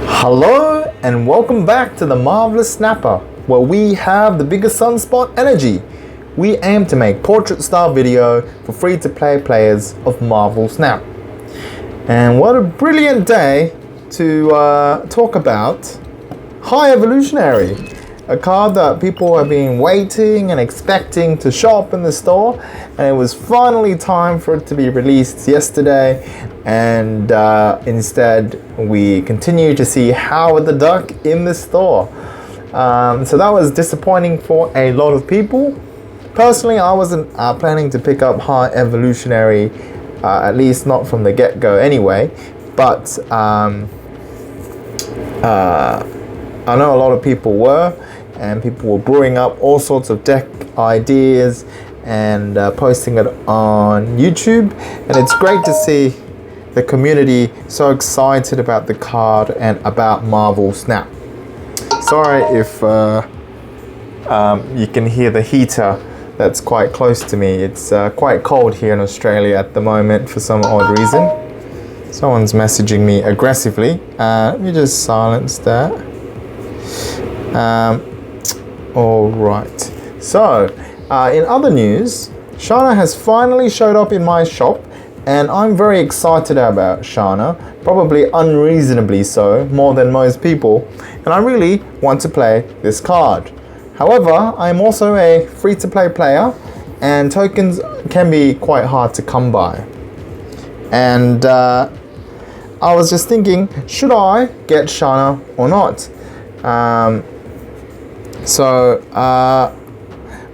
Hello and welcome back to the Marvelous Snapper, where we have the biggest sunspot energy. We aim to make portrait-style video for free-to-play players of Marvel Snap. And what a brilliant day to talk about High Evolutionary, a card that people have been waiting and expecting to show up in the store, and it was finally time for it to be released yesterday, and instead we continue to see Howard the Duck in the store. So that was disappointing for a lot of people. Personally, I wasn't planning to pick up High Evolutionary, at least not from the get-go anyway, but I know a lot of people were, and people were brewing up all sorts of deck ideas and posting it on YouTube, and it's great to see the community so excited about the card and about Marvel Snap. Sorry if you can hear the heater that's quite close to me. It's quite cold here in Australia at the moment for some odd reason. Someone's messaging me aggressively. Let me just silence that. All right. So, in other news, Shanna has finally showed up in my shop, and I'm very excited about Shanna, probably unreasonably so, more than most people, and I really want to play this card. However, I'm also a free-to-play player, and tokens can be quite hard to come by. And I was just thinking, should I get Shanna or not?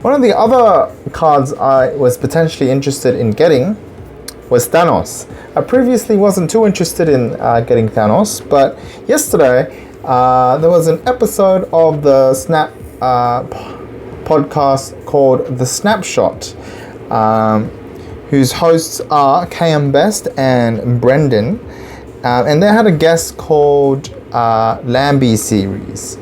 One of the other cards I was potentially interested in getting was Thanos. I previously wasn't too interested in getting Thanos, but yesterday there was an episode of the Snap podcast called The Snapshot, whose hosts are KM Best and Brendan, and they had a guest called Lambie Series.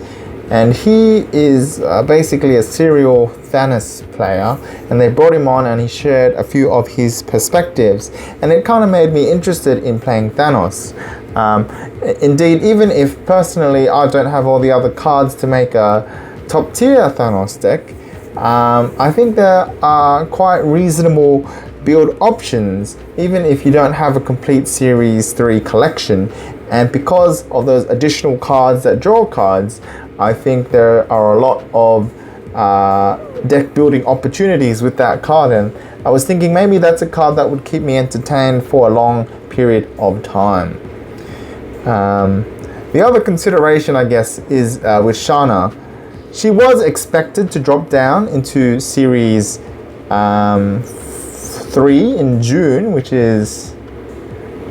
And he is basically a serial Thanos player, and they brought him on and he shared a few of his perspectives, and it kind of made me interested in playing Thanos. Indeed, even if personally I don't have all the other cards to make a top tier Thanos deck, I think there are quite reasonable build options even if you don't have a complete Series 3 collection. And because of those additional cards that draw cards, I think there are a lot of deck building opportunities with that card, and I was thinking maybe that's a card that would keep me entertained for a long period of time. The other consideration, I guess, is with Shanna. She was expected to drop down into Series 3 in June, which is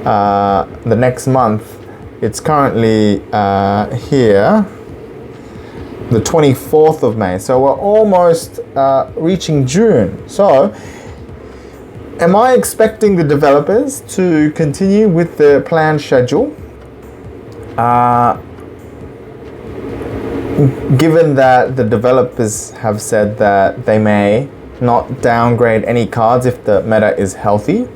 the next month. It's currently here, the 24th of May. So we're almost reaching June. So am I expecting the developers to continue with the planned schedule? Given that the developers have said that they may not downgrade any cards if the meta is healthy.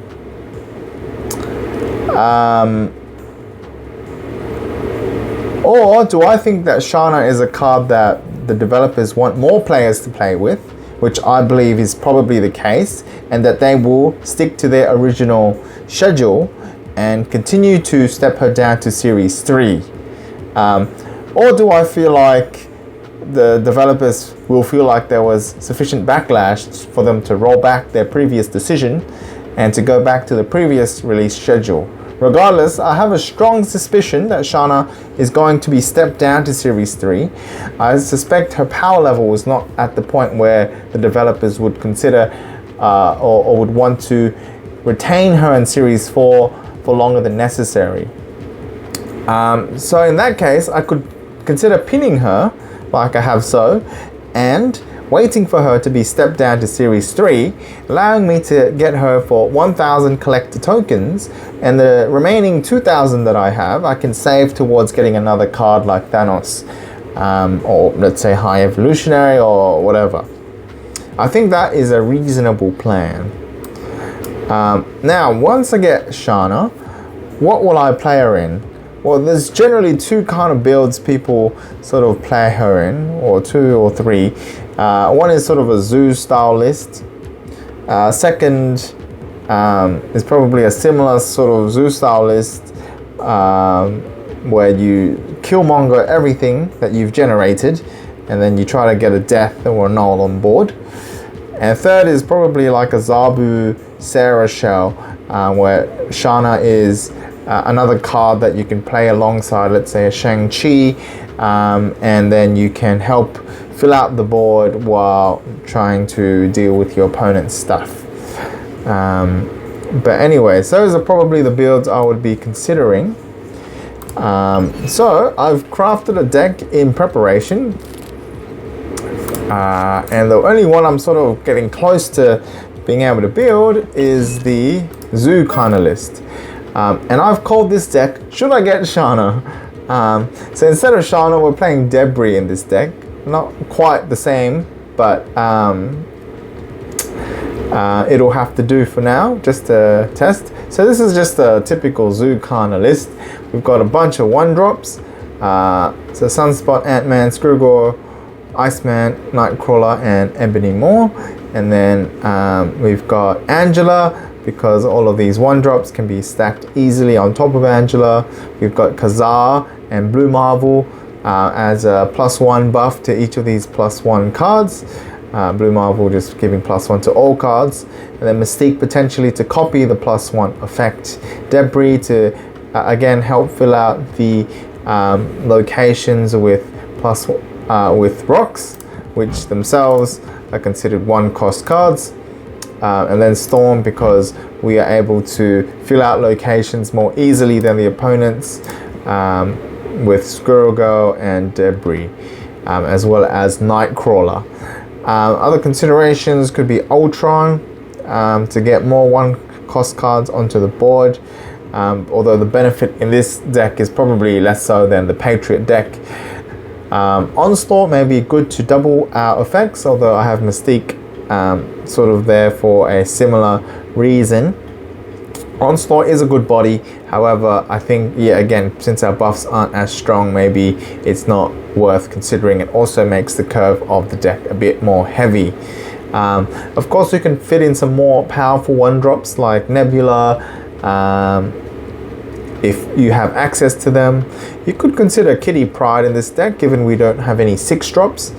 Or do I think that Shanna is a card that the developers want more players to play with, which I believe is probably the case, and that they will stick to their original schedule and continue to step her down to Series 3? Or do I feel like the developers will feel like there was sufficient backlash for them to roll back their previous decision and to go back to the previous release schedule? Regardless, I have a strong suspicion that Shanna is going to be stepped down to Series 3. I suspect her power level was not at the point where the developers would consider or would want to retain her in Series 4 for longer than necessary. So in that case, I could consider pinning her, like I have so, and waiting for her to be stepped down to Series 3, allowing me to get her for 1,000 collector tokens, and the remaining 2,000 that I have, I can save towards getting another card like Thanos, or let's say High Evolutionary or whatever. I think that is a reasonable plan. Now, once I get Shanna, what will I play her in? Well, there's generally two kind of builds people sort of play her in, or two or three. One is sort of a zoo style list. Second is probably a similar sort of zoo style list where you killmonger everything that you've generated, and then you try to get a death or a null on board. And third is probably like a Zabu Sarah shell, where Shanna is another card that you can play alongside, let's say a Shang-Chi, and then you can help fill out the board while trying to deal with your opponent's stuff. But anyways, those are probably the builds I would be considering. So I've crafted a deck in preparation, and the only one I'm sort of getting close to being able to build is the zoo kind of list. And I've called this deck Should I Get Shanna? So instead of Shanna, we're playing Debris in this deck. Not quite the same, but it'll have to do for now, just to test. So this is just a typical zoo kind of list. We've got a bunch of 1-drops. So Sunspot, Ant-Man, Skrugor, Iceman, Nightcrawler, and Ebony Maw. And then we've got Angela, because all of these 1-drops can be stacked easily on top of Angela. We've got Kazar and Blue Marvel as a +1 buff to each of these +1 cards. Blue Marvel just giving +1 to all cards. And then Mystique potentially to copy the +1 effect. Debris to again help fill out the locations with rocks, which themselves are considered 1-cost cards. And then Storm, because we are able to fill out locations more easily than the opponents, with Squirrel Girl and Debris, as well as Nightcrawler. Other considerations could be Ultron, to get more 1-cost cards onto the board, although the benefit in this deck is probably less so than the Patriot deck. Onslaught may be good to double our effects, although I have Mystique sort of there for a similar reason. Onslaught is a good body, however, I think, yeah, again, since our buffs aren't as strong, maybe it's not worth considering. It also makes the curve of the deck a bit more heavy. Of course, we can fit in some more powerful 1-drops like Nebula, if you have access to them. You could consider Kitty Pryde in this deck, given we don't have any 6-drops.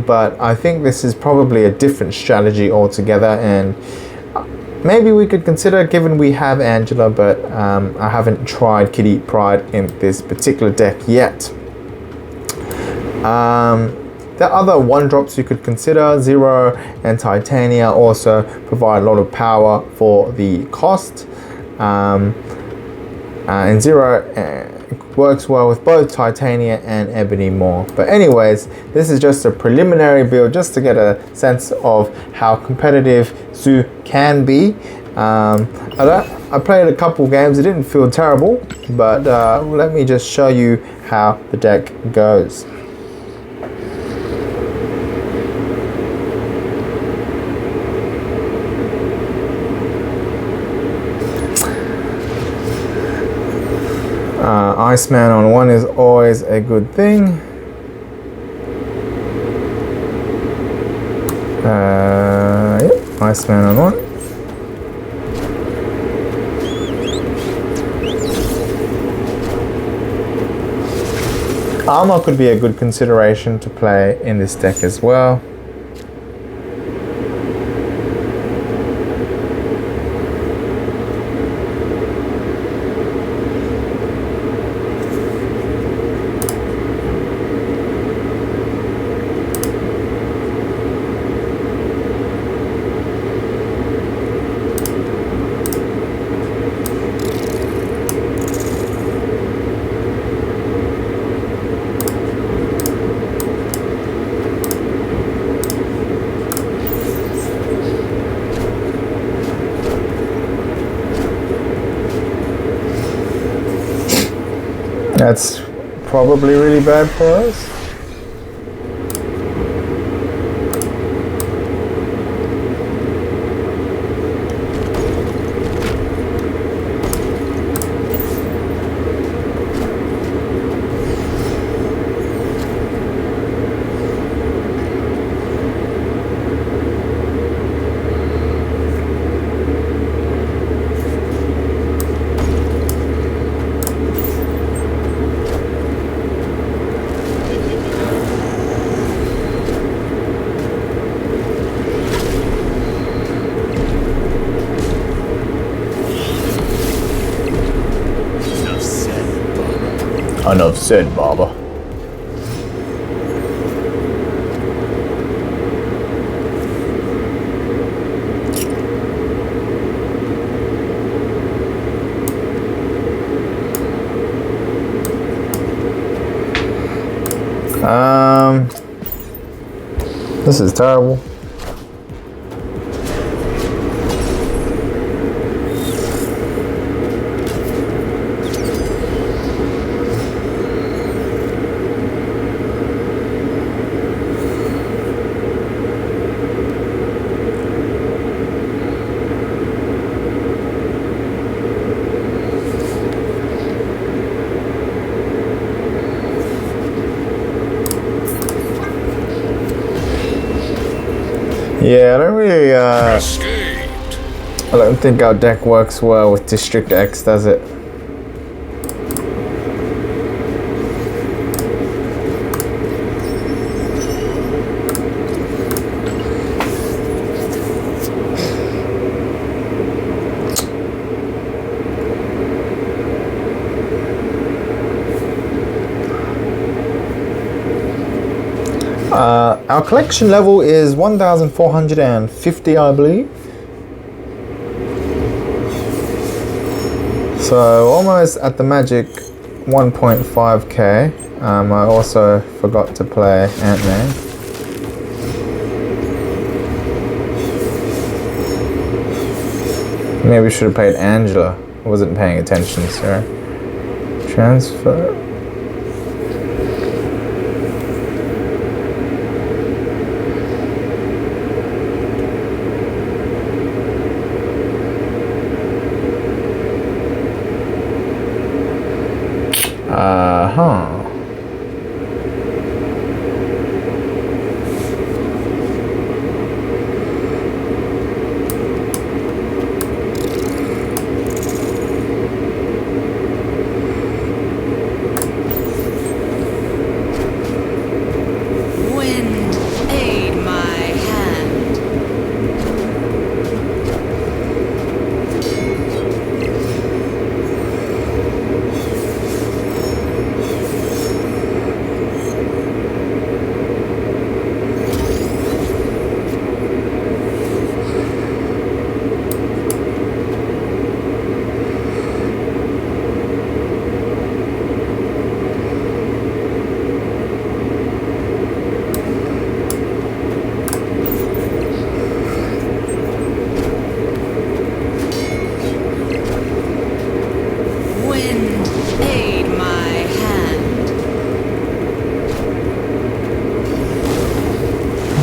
But I think this is probably a different strategy altogether, and maybe we could consider, given we have Angela, but I haven't tried Kitty Pryde in this particular deck yet. The other 1-drops you could consider, Zero and Titania, also provide a lot of power for the cost. And Zero works well with both Titania and Ebony Maw. But anyways, this is just a preliminary build just to get a sense of how competitive Zoo can be. I played a couple games, it didn't feel terrible, but let me just show you how the deck goes. Iceman on 1 is always a good thing. Yep, Iceman on 1. Armor could be a good consideration to play in this deck as well. That's probably really bad for us. Enough said, Baba. This is terrible. Yeah, I don't really, I don't think our deck works well with District X, does it? Our collection level is 1,450, I believe. So almost at the magic 1.5k. I also forgot to play Ant-Man. Maybe we should have played Angela. I wasn't paying attention, sir. Transfer.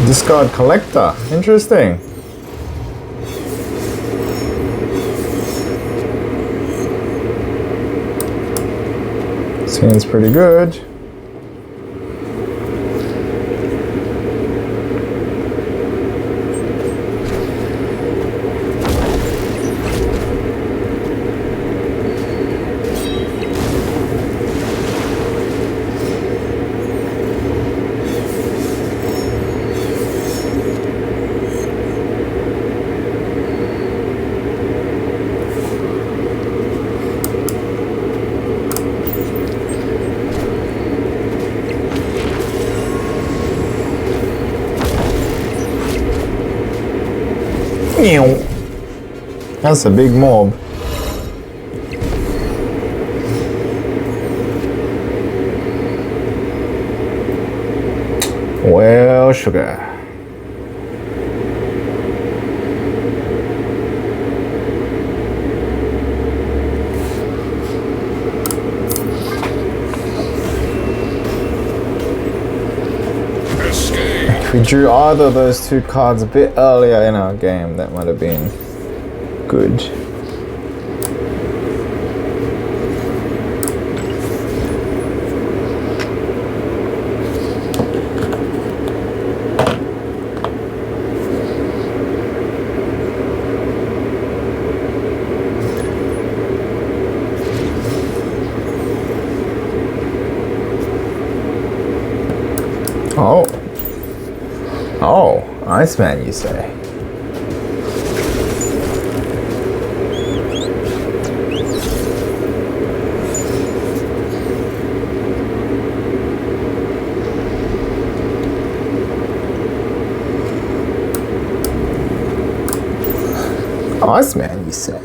Discard collector. Interesting. Seems pretty good. That's a big mob. Well, sugar. If we drew either of those two cards a bit earlier in our game, that might have been good. Oh. Oh, Iceman, you say? Iceman, you say?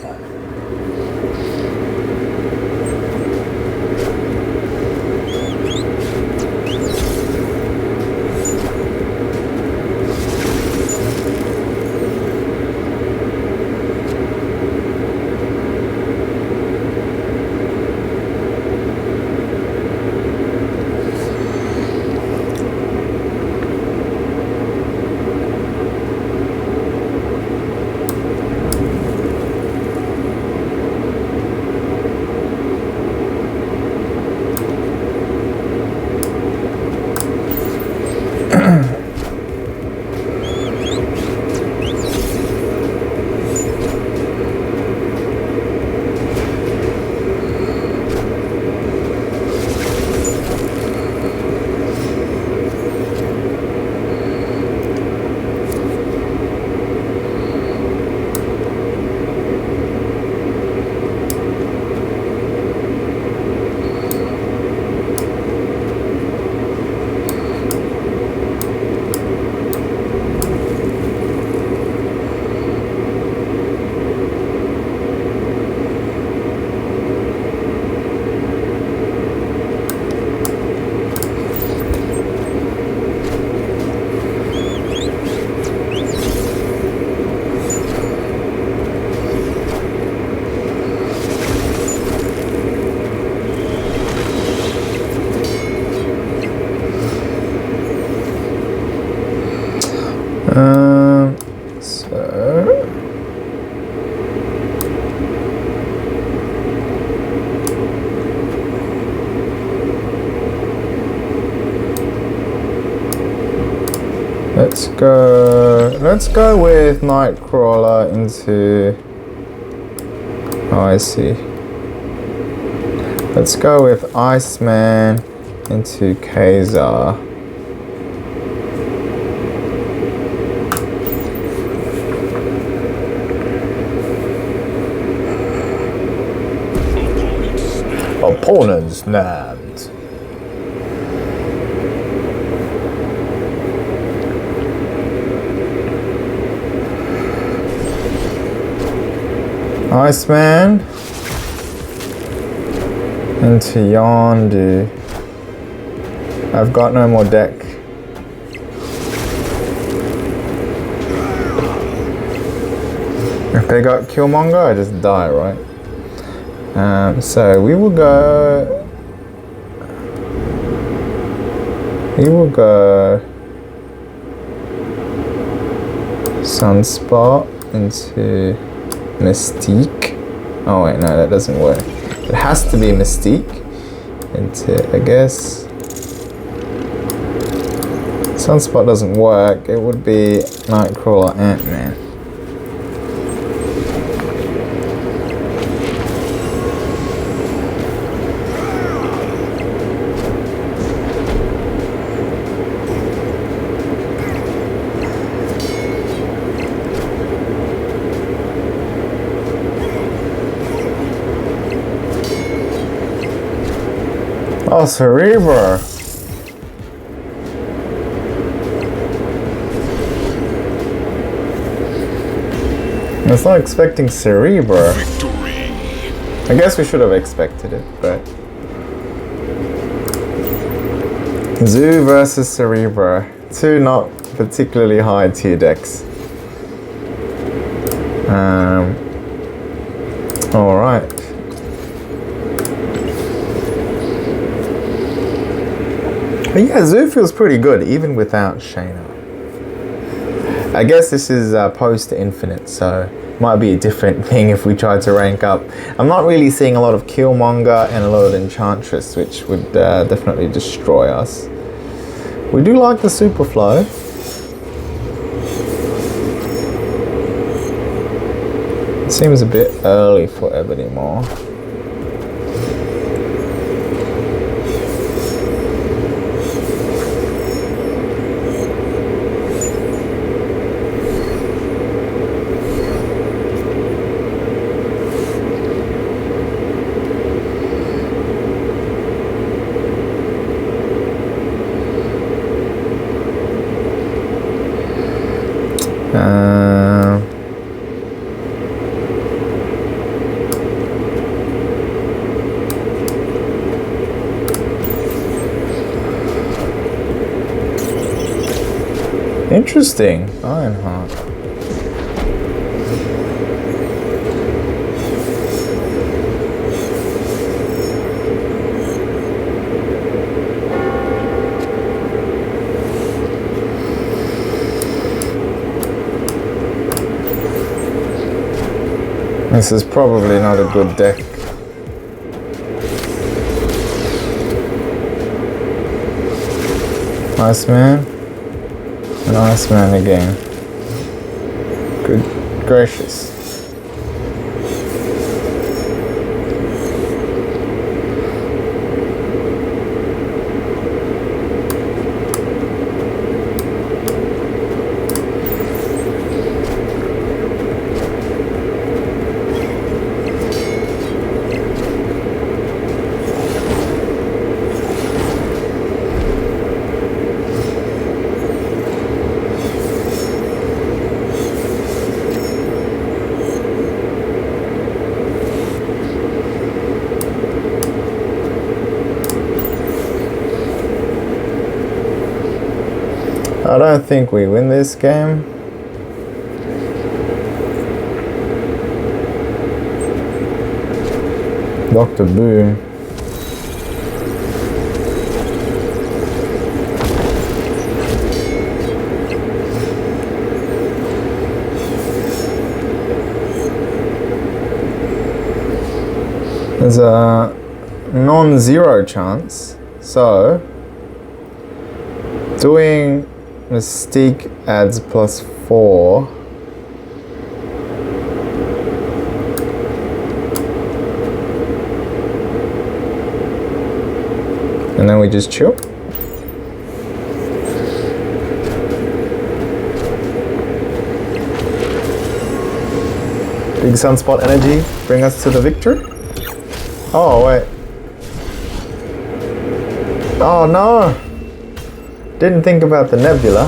Let's go with Nightcrawler into, oh I see. Let's go with Iceman into Kazar. Opponent snapped. Iceman into Yondu. I've got no more deck. If they got Killmonger, I just die, right? So we will go Sunspot into Mystique. Oh wait, no, that doesn't work. It has to be Mystique into, I guess. Sunspot doesn't work. It would be Nightcrawler, Ant-Man. Oh, Cerebro. I was not expecting Cerebro. Victory. I guess we should have expected it, but Zoo versus Cerebro. Two not particularly high tier decks. Alright. But yeah, Zoo feels pretty good, even without Shanna. I guess this is post Infinite, so it might be a different thing if we try to rank up. I'm not really seeing a lot of Killmonger and a lot of Enchantress, which would definitely destroy us. We do like the Superflow. It seems a bit early for Ebony Maw. Interesting. Ironheart. This is probably not a good deck. Iceman. And Iceman again. Good gracious. I don't think we win this game. Dr. Boo. There's a non-zero chance, so doing Mystique adds +4. And then we just chill. Big Sunspot energy bring us to the victory. Oh wait. Oh no! Didn't think about the nebula.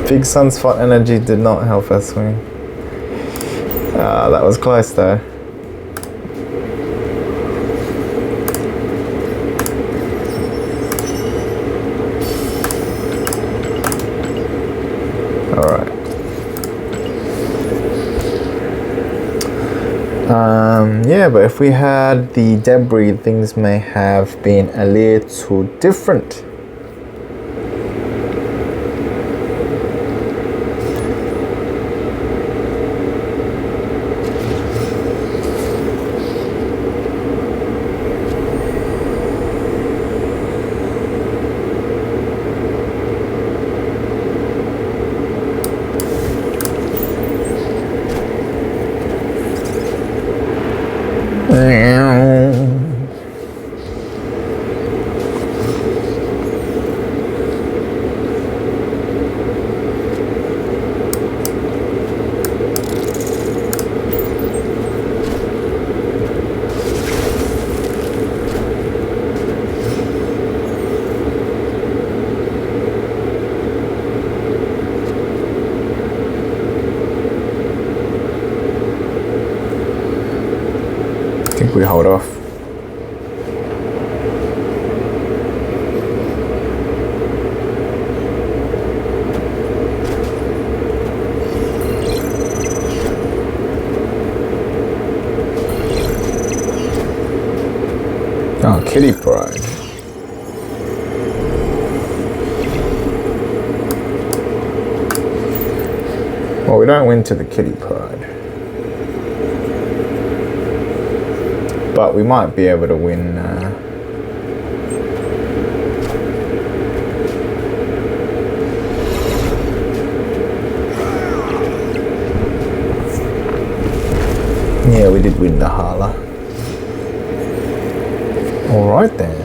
Big Sunspot energy did not help us win. That was close though. Alright. Yeah, but if we had the debris, things may have been a little different. I think we hold off. Oh, Kitty Pride. Well, we don't win to the Kitty Pride. But we might be able to win. Yeah, we did win the Hala. Alright then.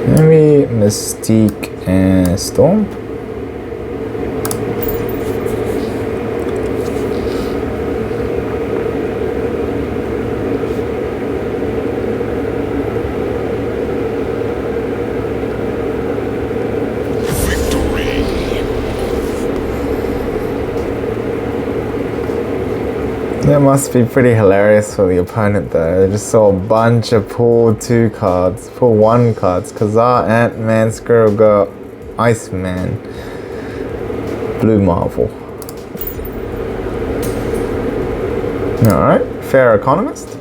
Maybe Mystique and Storm. must be pretty hilarious for the opponent though. I just saw a bunch of pull 2 cards, pull 1 cards. Kazar, Ant-Man, Squirrel Girl, Iceman, Blue Marvel. Alright, Fair Economist.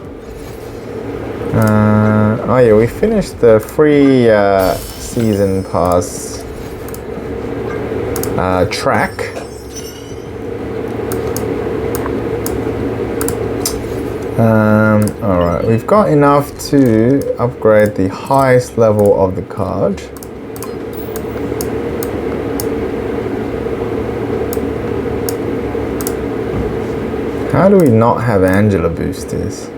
Oh yeah, we finished the free season pass track. Alright, we've got enough to upgrade the highest level of the card. How do we not have Angela boosters?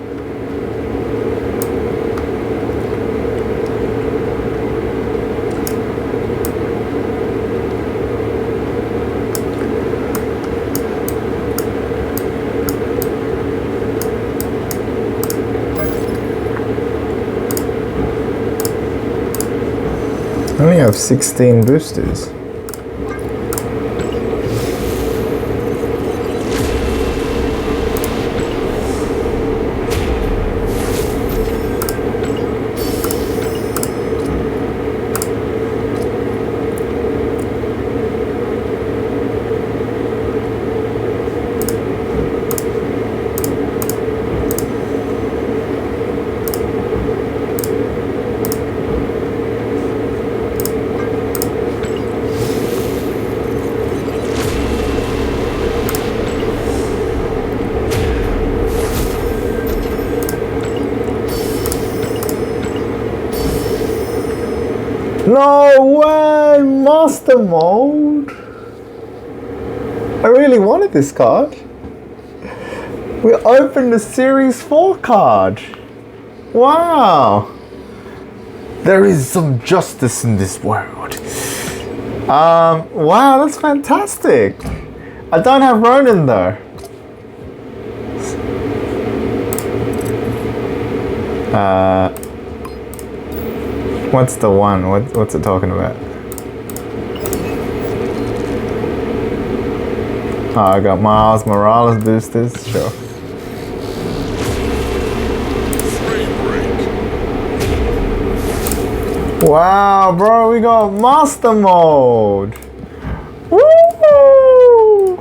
I only have 16 boosters. No way! Master Mode! I really wanted this card. We opened the Series 4 card. Wow! There is some justice in this world. Wow, that's fantastic. I don't have Ronin though. What's the one? What's it talking about? Oh, I got Miles Morales boosters, sure. Wow, bro, we got Master Mode. Woo!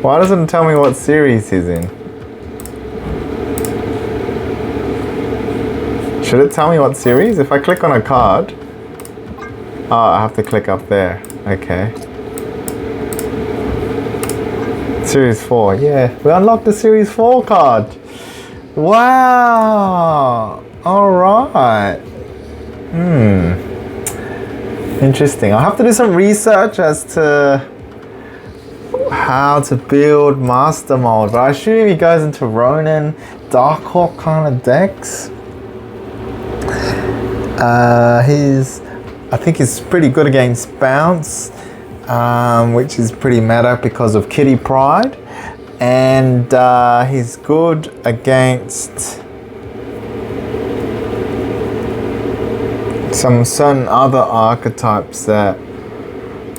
Why doesn't it tell me what series he's in? Should it tell me what series? If I click on a card... Oh, I have to click up there. Okay. Series 4, yeah. We unlocked the Series 4 card. Wow. Alright. Interesting. I'll have to do some research as to how to build Master Mode. But I assume he goes into Ronin, Darkhawk kind of decks. I think he's pretty good against Bounce, which is pretty meta because of Kitty Pryde, and he's good against some certain other archetypes that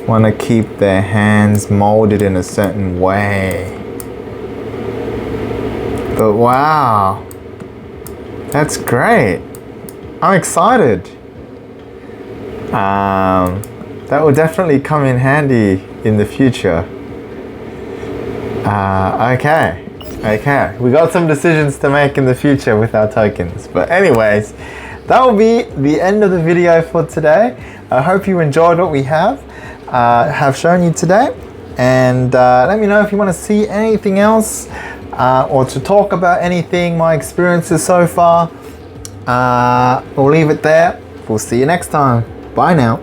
want to keep their hands molded in a certain way. But wow, that's great. I'm excited. That will definitely come in handy in the future. Okay. We got some decisions to make in the future with our tokens. But anyways, that will be the end of the video for today. I hope you enjoyed what we have shown you today. And let me know if you want to see anything else or to talk about anything, my experiences so far. We'll leave it there. We'll see you next time. Bye now.